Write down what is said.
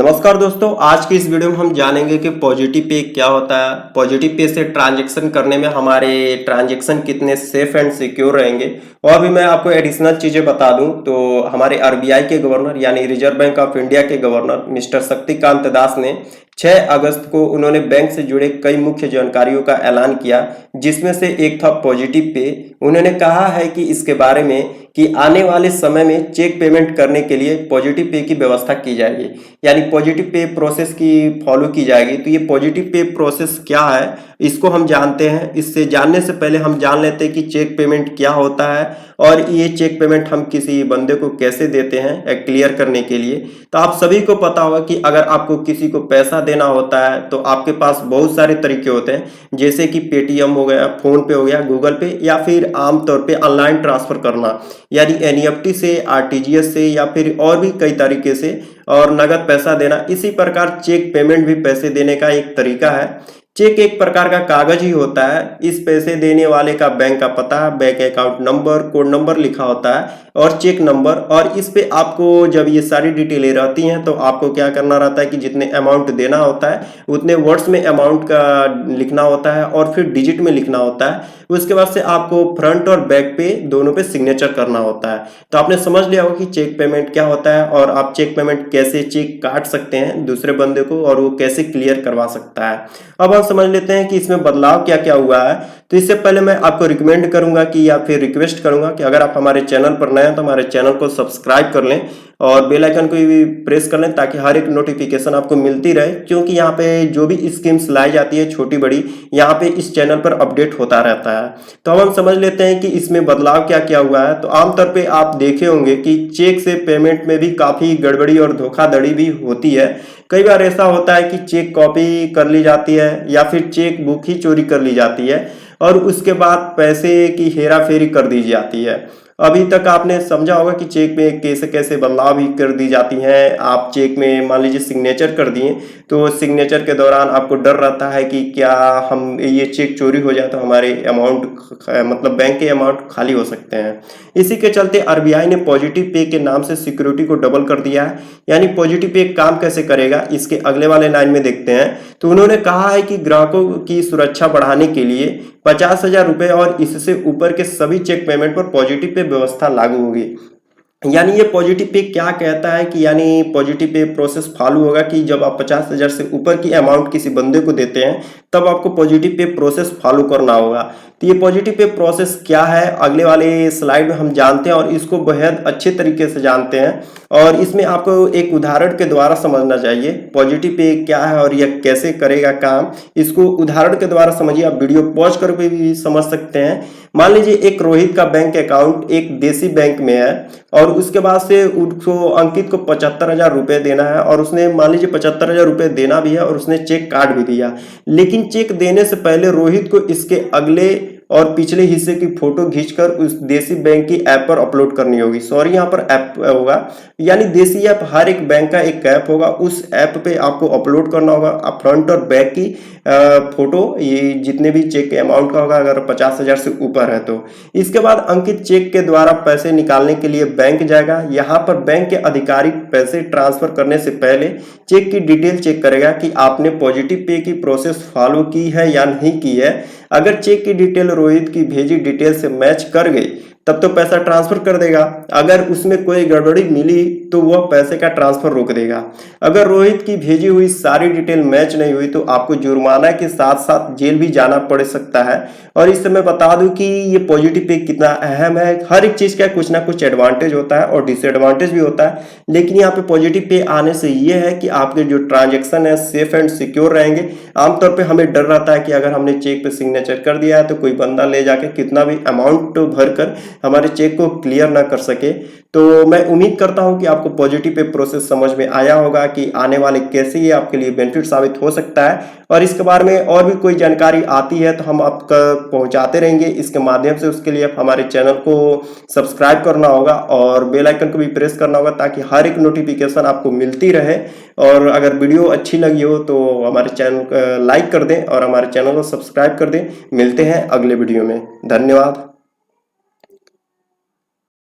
नमस्कार दोस्तों, आज की इस वीडियो में हम जानेंगे कि पॉजिटिव पे क्या होता है। पॉजिटिव पे से ट्रांजैक्शन करने में हमारे ट्रांजैक्शन कितने सेफ एंड सिक्योर रहेंगे। और भी मैं आपको एडिशनल चीज़ें बता दूं तो हमारे आरबीआई के गवर्नर यानी रिजर्व बैंक ऑफ इंडिया के गवर्नर मिस्टर शक्तिकांत दास ने 6 अगस्त को उन्होंने बैंक से जुड़े कई मुख्य जानकारियों का ऐलान किया, जिसमें से एक था पॉजिटिव पे। उन्होंने कहा है कि इसके बारे में कि आने वाले समय में चेक पेमेंट करने के लिए पॉजिटिव पे की व्यवस्था की जाएगी, यानी पॉजिटिव पे प्रोसेस की फॉलो की जाएगी। तो ये पॉजिटिव पे प्रोसेस क्या है, इसको हम जानते हैं। इससे जानने से पहले हम जान लेते हैं कि चेक पेमेंट क्या होता है और ये चेक पेमेंट हम किसी बंदे को कैसे देते हैं, क्लियर करने के लिए। तो आप सभी को पता होगा कि अगर आपको किसी को पैसा देना होता है तो आपके पास बहुत सारे तरीके होते हैं, जैसे कि पेटीएम हो गया, फोन पे हो गया, गूगल पे, या फिर आमतौर पे ऑनलाइन ट्रांसफर करना यानी एनईएफटी से, आरटीजीएस से, या फिर और भी कई तरीके से, और नगद पैसा देना। इसी प्रकार चेक पेमेंट भी पैसे देने का एक तरीका है। चेक एक प्रकार का कागज ही होता है। इस पैसे देने वाले का बैंक का पता, bank account number, code number लिखा होता है और चेक नंबर। और इस पे आपको जब ये सारी डिटेलें रहती हैं तो आपको क्या करना रहता है कि जितने अमाउंट देना होता है उतने वर्ड्स में अमाउंट का लिखना होता है और फिर डिजिट में लिखना होता है। उसके बाद से आपको फ्रंट और बैक पे दोनों पे सिग्नेचर करना होता है। तो आपने समझ लिया होगा कि चेक पेमेंट क्या होता है और आप चेक पेमेंट कैसे चेक काट सकते हैं दूसरे बंदे को और वो कैसे क्लियर करवा सकता है। अब हम समझ लेते हैं कि इसमें बदलाव क्या क्या हुआ है। तो इससे पहले मैं आपको रिकमेंड करूंगा कि या फिर रिक्वेस्ट करूंगा कि अगर आप हमारे चैनल पर नए हैं तो हमारे चैनल को सब्सक्राइब कर लें और बेल आइकन को भी प्रेस कर लें ताकि हर एक नोटिफिकेशन आपको मिलती रहे, क्योंकि यहाँ पे जो भी स्कीम्स लाई जाती है छोटी बड़ी, यहाँ पे इस चैनल पर अपडेट होता रहता है। तो अब हम समझ लेते हैं कि इसमें बदलाव क्या क्या हुआ है। तो आमतौर पे आप देखे होंगे कि चेक से पेमेंट में भी काफी गड़बड़ी और धोखाधड़ी भी होती है। कई बार ऐसा होता है कि चेक कॉपी कर ली जाती है या फिर चेक बुक ही चोरी कर ली जाती है और उसके बाद पैसे की हेरा फेरी कर दी जाती है। अभी तक आपने समझा होगा कि चेक में कैसे कैसे बदलाव भी कर दी जाती हैं। आप चेक में मान लीजिए सिग्नेचर कर दिए तो सिग्नेचर के दौरान आपको डर रहता है कि क्या हम ये चेक चोरी हो जाए तो हमारे अमाउंट मतलब बैंक के अमाउंट खाली हो सकते हैं। इसी के चलते आरबीआई ने पॉजिटिव पे के नाम से सिक्योरिटी को डबल कर दिया है। यानी पॉजिटिव पे काम कैसे करेगा इसके अगले वाले लाइन में देखते हैं। तो उन्होंने कहा है कि ग्राहकों की सुरक्षा बढ़ाने के लिए 50,000 रुपए और इससे ऊपर के सभी चेक पेमेंट पर पॉजिटिव पे व्यवस्था लागू होगी। यानी ये पॉजिटिव पे क्या कहता है कि यानी पॉजिटिव पे प्रोसेस फॉलो होगा कि जब आप 50,000 से ऊपर की अमाउंट किसी बंदे को देते हैं तब आपको पॉजिटिव पे प्रोसेस फॉलो करना होगा। तो ये पॉजिटिव पे प्रोसेस क्या है अगले वाले स्लाइड में हम जानते हैं और इसको बेहद अच्छे तरीके से जानते हैं। और इसमें आपको एक उदाहरण के द्वारा समझना चाहिए पॉजिटिव पे क्या है और यह कैसे करेगा काम। इसको उदाहरण के द्वारा समझिए, आप वीडियो पॉज करके भी समझ सकते हैं। मान लीजिए एक रोहित का बैंक अकाउंट एक देसी बैंक में है और उसके बाद से उसको अंकित को 75,000 रुपए देना है और उसने मान लीजिए 75,000 रुपए देना भी है और उसने चेक काट भी दिया। लेकिन चेक देने से पहले रोहित को इसके अगले और पिछले हिस्से की फोटो खींचकर उस देसी बैंक की ऐप पर अपलोड करनी होगी। सॉरी, यहाँ पर ऐप होगा, यानी देसी ऐप हर एक बैंक का एक ऐप होगा, उस ऐप पे आपको अपलोड करना होगा फ्रंट और बैक की फोटो, ये जितने भी चेक के अमाउंट का होगा अगर 50,000 से ऊपर है तो। इसके बाद अंकित चेक के द्वारा पैसे निकालने के लिए बैंक जाएगा। यहाँ पर बैंक के अधिकारी पैसे ट्रांसफर करने से पहले चेक की डिटेल चेक करेगा कि आपने पॉजिटिव पे की प्रोसेस फॉलो की है या नहीं की है। अगर चेक की डिटेल रोहित की भेजी डिटेल से मैच कर गई तब तो पैसा ट्रांसफर कर देगा। अगर उसमें कोई गड़बड़ी मिली तो वह पैसे का ट्रांसफर रोक देगा। अगर रोहित की भेजी हुई सारी डिटेल मैच नहीं हुई तो आपको जुर्माना के साथ साथ जेल भी जाना पड़ सकता है। और इस समय बता दूं कि ये पॉजिटिव पे कितना अहम है। हर एक चीज का कुछ ना कुछ एडवांटेज होता है और डिसएडवांटेज भी होता है, लेकिन यहाँ पे पॉजिटिव पे आने से ये है कि आपके जो ट्रांजेक्शन है सेफ एंड सिक्योर रहेंगे। आमतौर पर हमें डर रहता है कि अगर हमने चेक पे सिग्नेचर कर दिया है तो कोई बंदा ले जाके कितना भी अमाउंट भरकर हमारे चेक को क्लियर ना कर सके। तो मैं उम्मीद करता हूं कि आपको पॉजिटिव पे प्रोसेस समझ में आया होगा कि आने वाले कैसे ये आपके लिए बेनिफिट साबित हो सकता है। और इसके बारे में और भी कोई जानकारी आती है तो हम आपको पहुंचाते रहेंगे इसके माध्यम से। उसके लिए आप हमारे चैनल को सब्सक्राइब करना होगा और बेल आइकन को भी प्रेस करना होगा ताकि हर एक नोटिफिकेशन आपको मिलती रहे। और अगर वीडियो अच्छी लगी हो तो हमारे चैनल को लाइक कर दें और हमारे चैनल को सब्सक्राइब कर दें। मिलते हैं अगले वीडियो में। धन्यवाद।